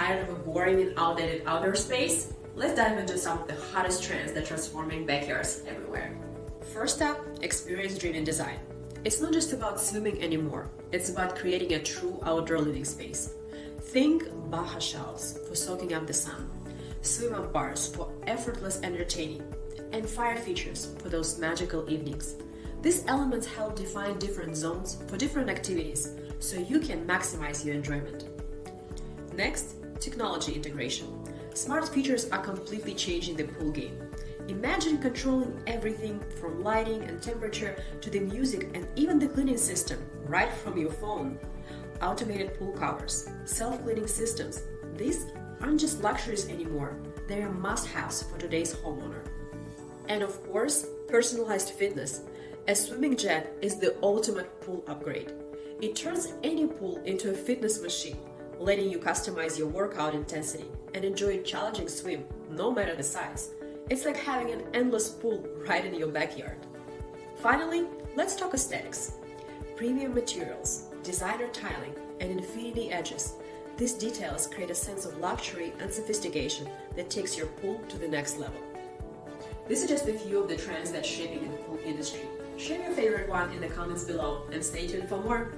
Tired of a boring and outdated outdoor space? Let's dive into some of the hottest trends that are transforming backyards everywhere. First up, experience-driven design. It's not just about swimming anymore, it's about creating a true outdoor living space. Think Baja shelves for soaking up the sun, swim-up bars for effortless entertaining, and fire features for those magical evenings. These elements help define different zones for different activities so you can maximize your enjoyment. Next, technology integration. Smart features are completely changing the pool game. Imagine controlling everything from lighting and temperature to the music and even the cleaning system right from your phone. Automated pool covers, self-cleaning systems, these aren't just luxuries anymore, they are must-haves for today's homeowner. And of course, personalized fitness. A swimming jet is the ultimate pool upgrade. It turns any pool into a fitness machine, letting you customize your workout intensity and enjoy a challenging swim, no matter the size. It's like having an endless pool right in your backyard. Finally, let's talk aesthetics. Premium materials, designer tiling, and infinity edges. These details create a sense of luxury and sophistication that takes your pool to the next level. These are just a few of the trends that are shaping the pool industry. Share your favorite one in the comments below and stay tuned for more.